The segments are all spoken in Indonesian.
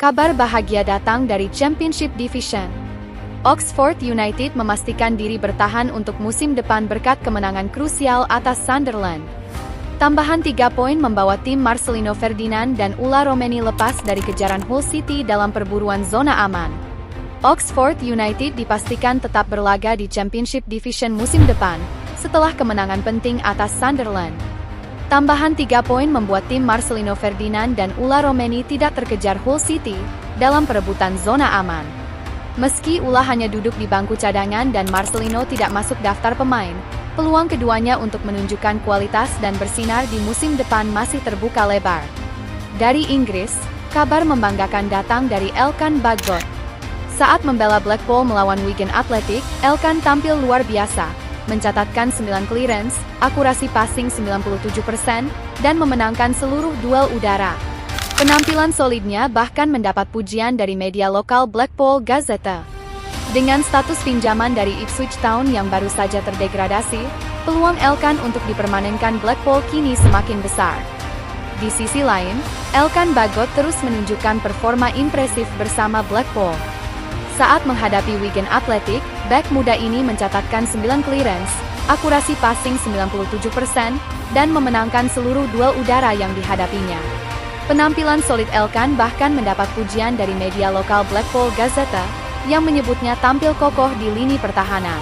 Kabar bahagia datang dari Championship Division. Oxford United memastikan diri bertahan untuk musim depan berkat kemenangan krusial atas Sunderland. Tambahan 3 poin membawa tim Marcelino Ferdinand dan Ula Romeni lepas dari kejaran Hull City dalam perburuan zona aman. Oxford United dipastikan tetap berlaga di Championship Division musim depan, setelah kemenangan penting atas Sunderland. Tambahan 3 poin membuat tim Marcelino Ferdinand dan Ula Romeni tidak terkejar Hull City dalam perebutan zona aman. Meski Ula hanya duduk di bangku cadangan dan Marcelino tidak masuk daftar pemain, peluang keduanya untuk menunjukkan kualitas dan bersinar di musim depan masih terbuka lebar. Dari Inggris, kabar membanggakan datang dari Elkan Bagot. Saat membela Blackpool melawan Wigan Athletic, Elkan tampil luar biasa, mencatatkan 9 clearance, akurasi passing 97%, dan memenangkan seluruh duel udara. Penampilan solidnya bahkan mendapat pujian dari media lokal Blackpool Gazette. Dengan status pinjaman dari Ipswich Town yang baru saja terdegradasi, peluang Elkan untuk dipermanenkan Blackpool kini semakin besar. Di sisi lain, Elkan Bagot terus menunjukkan performa impresif bersama Blackpool. Saat menghadapi Wigan Athletic, bek muda ini mencatatkan 9 clearance, akurasi passing 97%, dan memenangkan seluruh duel udara yang dihadapinya. Penampilan solid Elkan bahkan mendapat pujian dari media lokal Blackpool Gazette, yang menyebutnya tampil kokoh di lini pertahanan.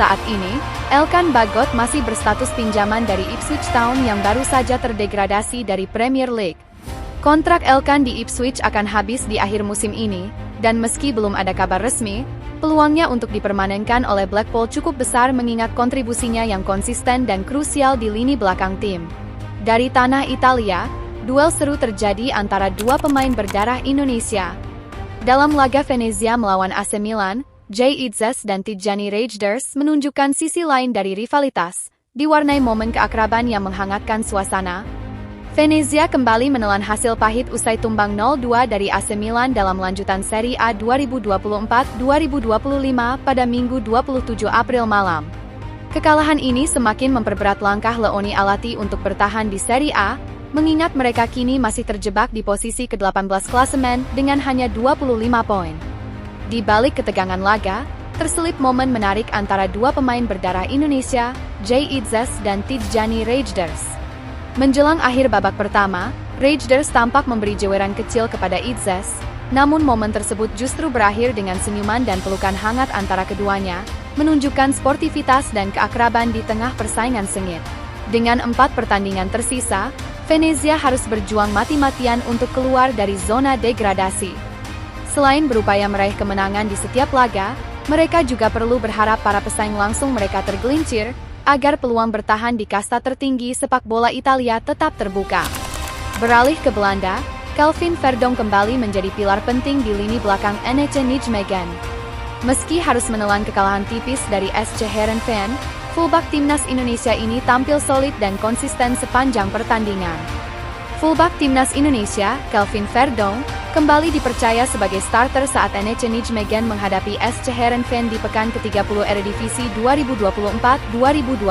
Saat ini, Elkan Bagot masih berstatus pinjaman dari Ipswich Town yang baru saja terdegradasi dari Premier League. Kontrak Elkan di Ipswich akan habis di akhir musim ini, dan meski belum ada kabar resmi, peluangnya untuk dipermanenkan oleh Blackpool cukup besar mengingat kontribusinya yang konsisten dan krusial di lini belakang tim. Dari tanah Italia, duel seru terjadi antara dua pemain berdarah Indonesia. Dalam laga Venezia melawan AC Milan, Jay Idzes dan Tijjani Rejders menunjukkan sisi lain dari rivalitas, diwarnai momen keakraban yang menghangatkan suasana. Venezia kembali menelan hasil pahit usai tumbang 0-2 dari AC Milan dalam lanjutan Serie A 2024-2025 pada Minggu 27 April malam. Kekalahan ini semakin memperberat langkah Leoni Alati untuk bertahan di Serie A, mengingat mereka kini masih terjebak di posisi ke-18 klasemen dengan hanya 25 poin. Di balik ketegangan laga, terselip momen menarik antara dua pemain berdarah Indonesia, Jay Idzes dan Tijjani Rejders. Menjelang akhir babak pertama, Rejders tampak memberi jeweran kecil kepada Idzes, namun momen tersebut justru berakhir dengan senyuman dan pelukan hangat antara keduanya, menunjukkan sportivitas dan keakraban di tengah persaingan sengit. Dengan 4 pertandingan tersisa, Venezia harus berjuang mati-matian untuk keluar dari zona degradasi. Selain berupaya meraih kemenangan di setiap laga, mereka juga perlu berharap para pesaing langsung mereka tergelincir, agar peluang bertahan di kasta tertinggi sepak bola Italia tetap terbuka. Beralih ke Belanda, Kelvin Verdonk kembali menjadi pilar penting di lini belakang NEC Nijmegen. Meski harus menelan kekalahan tipis dari SC Heerenveen, fullback timnas Indonesia ini tampil solid dan konsisten sepanjang pertandingan. Fullback timnas Indonesia, Kelvin Verdonk, kembali dipercaya sebagai starter saat NEC Nijmegen menghadapi SC Heerenveen di pekan ke-30 Eredivisie 2024-2025.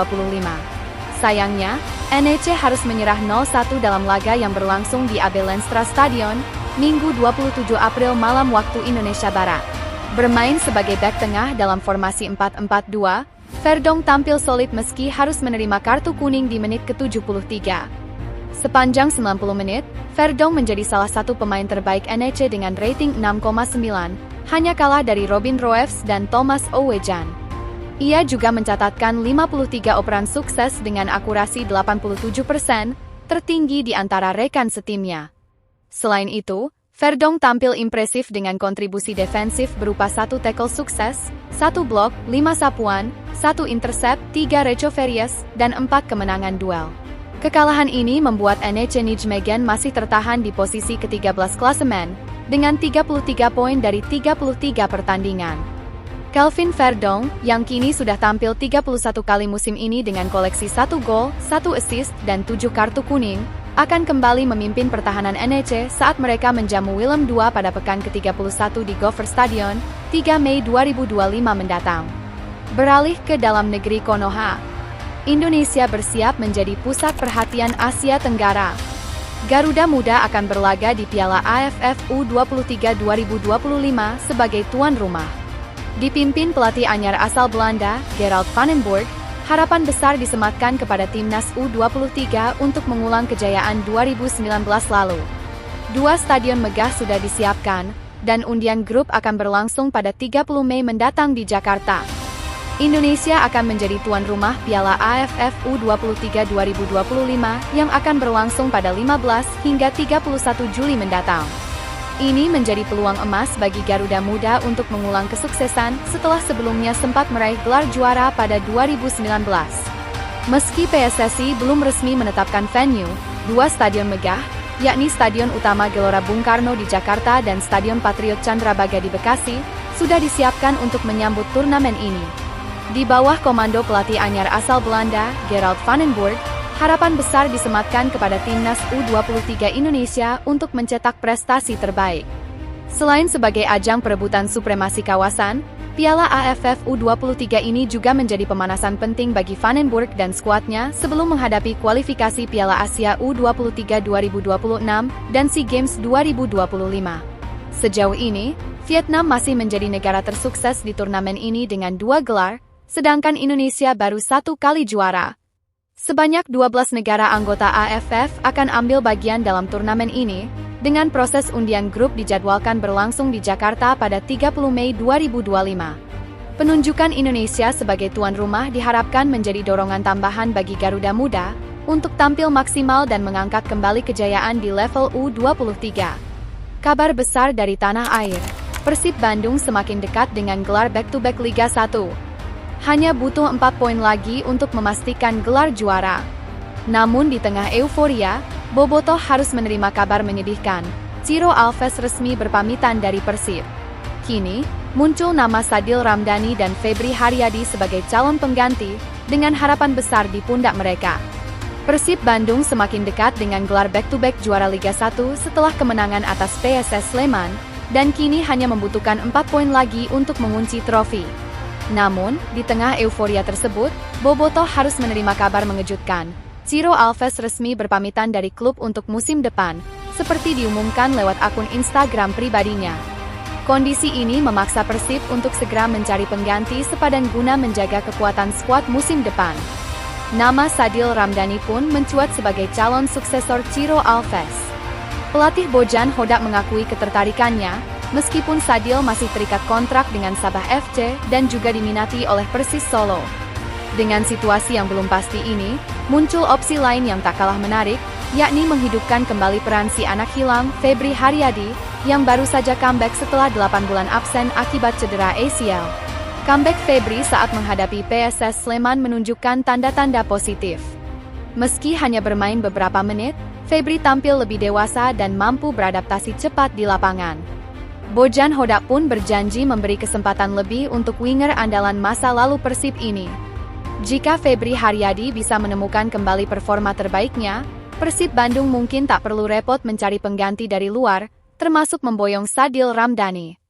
Sayangnya, NEC harus menyerah 0-1 dalam laga yang berlangsung di AB Lenstra Stadion, Minggu 27 April malam waktu Indonesia Barat. Bermain sebagai bek tengah dalam formasi 4-4-2, Verdonk tampil solid meski harus menerima kartu kuning di menit ke-73. Sepanjang 90 menit, Verdonk menjadi salah satu pemain terbaik NEC dengan rating 6,9, hanya kalah dari Robin Roefs dan Thomas Owejan. Ia juga mencatatkan 53 operan sukses dengan akurasi 87%, tertinggi di antara rekan setimnya. Selain itu, Verdonk tampil impresif dengan kontribusi defensif berupa 1 tackle sukses, 1 blok, 5 sapuan, 1 intercept, 3 recoveries, dan 4 kemenangan duel. Kekalahan ini membuat NEC Nijmegen masih tertahan di posisi ke-13 klasemen, dengan 33 poin dari 33 pertandingan. Kelvin Verdonk, yang kini sudah tampil 31 kali musim ini dengan koleksi 1 gol, 1 assist, dan 7 kartu kuning, akan kembali memimpin pertahanan NEC saat mereka menjamu Willem II pada pekan ke-31 di Gopher Stadion, 3 Mei 2025 mendatang. Beralih ke dalam negeri Konoha, Indonesia bersiap menjadi pusat perhatian Asia Tenggara. Garuda Muda akan berlaga di Piala AFF U23 2025 sebagai tuan rumah. Dipimpin pelatih anyar asal Belanda, Gerald van den Borg, harapan besar disematkan kepada timnas U23 untuk mengulang kejayaan 2019 lalu. 2 stadion megah sudah disiapkan, dan undian grup akan berlangsung pada 30 Mei mendatang di Jakarta. Indonesia akan menjadi tuan rumah Piala AFF U23 2025 yang akan berlangsung pada 15 hingga 31 Juli mendatang. Ini menjadi peluang emas bagi Garuda Muda untuk mengulang kesuksesan setelah sebelumnya sempat meraih gelar juara pada 2019. Meski PSSI belum resmi menetapkan venue, 2 stadion megah, yakni Stadion Utama Gelora Bung Karno di Jakarta dan Stadion Patriot Candrabaga di Bekasi, sudah disiapkan untuk menyambut turnamen ini. Di bawah komando pelatih anyar asal Belanda, Gerald van den Borg, harapan besar disematkan kepada timnas U23 Indonesia untuk mencetak prestasi terbaik. Selain sebagai ajang perebutan supremasi kawasan, Piala AFF U23 ini juga menjadi pemanasan penting bagi van den Borg dan skuadnya sebelum menghadapi kualifikasi Piala Asia U23 2026 dan SEA Games 2025. Sejauh ini, Vietnam masih menjadi negara tersukses di turnamen ini dengan 2 gelar, sedangkan Indonesia baru 1 kali juara. Sebanyak 12 negara anggota AFF akan ambil bagian dalam turnamen ini, dengan proses undian grup dijadwalkan berlangsung di Jakarta pada 30 Mei 2025. Penunjukan Indonesia sebagai tuan rumah diharapkan menjadi dorongan tambahan bagi Garuda Muda untuk tampil maksimal dan mengangkat kembali kejayaan di level U23. Kabar besar dari tanah air, Persib Bandung semakin dekat dengan gelar back-to-back Liga 1. Hanya butuh 4 poin lagi untuk memastikan gelar juara. Namun di tengah euforia, Bobotoh harus menerima kabar menyedihkan. Ciro Alves resmi berpamitan dari Persib. Kini, muncul nama Sadil Ramdhani dan Febri Haryadi sebagai calon pengganti, dengan harapan besar di pundak mereka. Persib Bandung semakin dekat dengan gelar back-to-back juara Liga 1 setelah kemenangan atas PSS Sleman, dan kini hanya membutuhkan 4 poin lagi untuk mengunci trofi. Namun, di tengah euforia tersebut, Bobotoh harus menerima kabar mengejutkan. Ciro Alves resmi berpamitan dari klub untuk musim depan, seperti diumumkan lewat akun Instagram pribadinya. Kondisi ini memaksa Persib untuk segera mencari pengganti sepadan guna menjaga kekuatan skuad musim depan. Nama Sadil Ramdhani pun mencuat sebagai calon suksesor Ciro Alves. Pelatih Bojan Hodak mengakui ketertarikannya, meskipun Sadil masih terikat kontrak dengan Sabah FC dan juga diminati oleh Persis Solo. Dengan situasi yang belum pasti ini, muncul opsi lain yang tak kalah menarik, yakni menghidupkan kembali peran si anak hilang, Febri Haryadi, yang baru saja comeback setelah 8 bulan absen akibat cedera ACL. Comeback Febri saat menghadapi PSS Sleman menunjukkan tanda-tanda positif. Meski hanya bermain beberapa menit, Febri tampil lebih dewasa dan mampu beradaptasi cepat di lapangan. Bojan Hodak pun berjanji memberi kesempatan lebih untuk winger andalan masa lalu Persib ini. Jika Febri Haryadi bisa menemukan kembali performa terbaiknya, Persib Bandung mungkin tak perlu repot mencari pengganti dari luar, termasuk memboyong Sadil Ramdhani.